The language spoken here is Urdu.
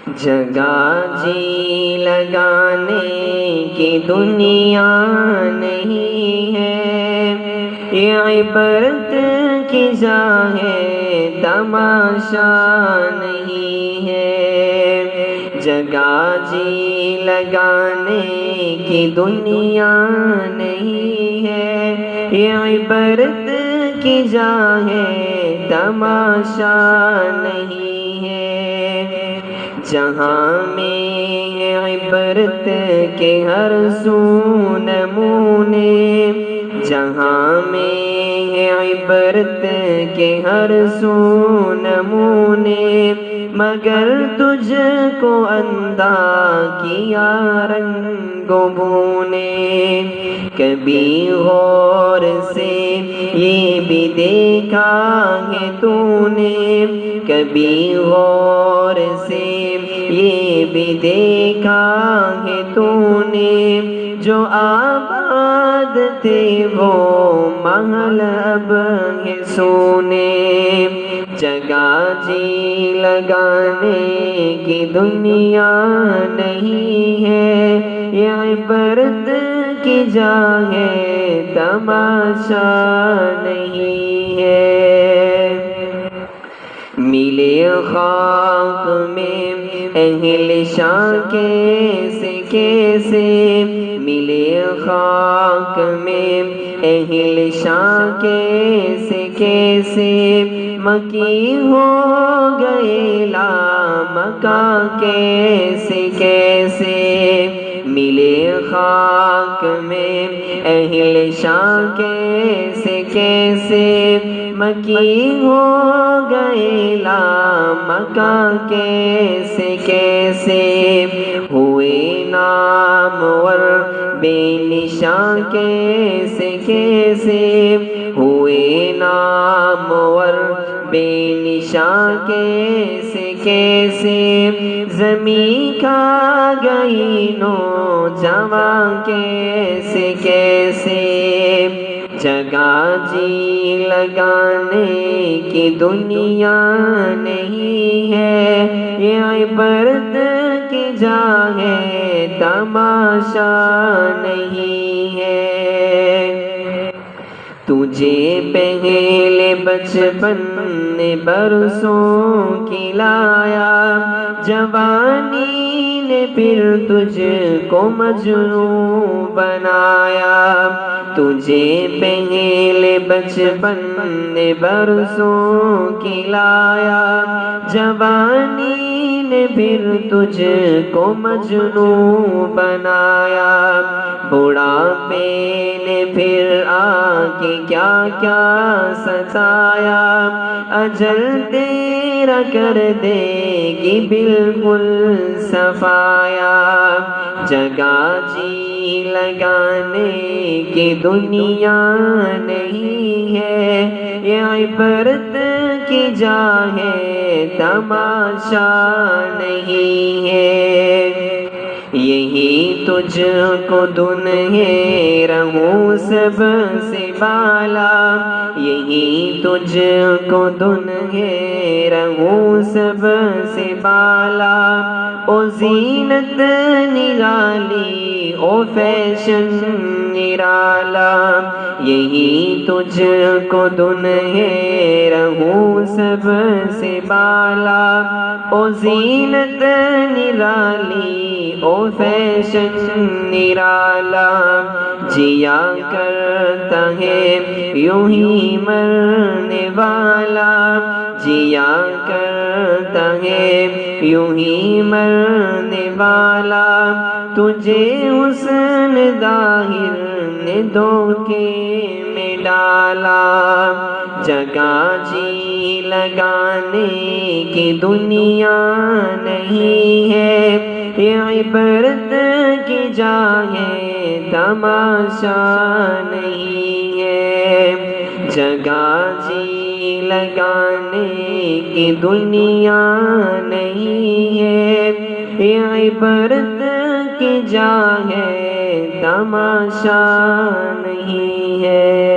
جگہ جی لگانے کی دنیا نہیں ہے، یہ عبرت کی جا ہے، تماشا نہیں ہے۔ جگہ جی لگانے کی دنیا نہیں ہے، یہ عبرت کی جا ہے، تماشا نہیں ہے۔ جہاں میں عبرت کے ہر سو نمونے، جہاں میں عبرت کے ہر سو نمونے، مگر تجھ کو اندھا کیا رنگ و بو نے۔ کبھی غور سے یہ بھی دیکھا ہے تو نے، کبھی غور سے یہ بھی دیکھا ہے تو نے، جو آباد تھے وہ محل اب ہے سونے۔ جگہ جی لگانے کی دنیا نہیں ہے، یہ عبرت کی جا ہے، تماشا نہیں ہے۔ ملے خاک میں اہل شان کیسے کیسے، ملے خاک میں اہل شان کیسے کیسے، مکی ہو گئے لامکاں کیسے کیسے۔ ملے خاک میں اہل شان کیسے کیسے، مکی ہو گئے لامکاں کیسے کیسے۔ ہوئے نامور بے نشان کیسے کیسے، ہوئے نامور بے نشان کیسے کیسے، زمین کھا گئی نوجواں کیسے کیسے۔ جگہ جی لگانے کی دنیا نہیں ہے، یہ عبرت کی جا ہے، تماشا نہیں ہے۔ تجھے پہلے بچپن نے برسوں کھلایا، جوانی نے پھر تجھ کو مجنون بنایا۔ تجھے پہلے بچپن نے برسوں کھلایا، جوانی نے پھر تجھ کو مجنون بنایا۔ بڑھاپے نے پھر آ کے کیا کیا ستایا، اجل تیرا کر دے گی بالکل صفایا۔ جگہ جی لگانے کی دنیا نہیں ہے، یہ عبرت کی جا ہے، تماشا نہیں ہے۔ یہی تجھ کو دن ہے رہوں سب سے بالا، یہی تجھ کو دن ہے رہوں سب سے بالا۔ او زینت نرالی او فیشن نرالا، یہی تجھ کو دن ہے رہوں سب سے بالا۔ او زینت نرالی او فیشن نرالا، جیا کرتا ہے یوں ہی مرنے والا، جیا کرتا ہے یوں ہی مرنے والا۔ تجھے حسن ظاہر نے دھوکے میں ڈالا، جگہ جی لگانے کی دنیا نہیں ہے، یہ عبرت کی جا ہے، تماشا نہیں ہے۔ جگہ جی لگانے کی دنیا نہیں ہے، یہ عبرت کی جا ہے، تماشا نہیں ہے۔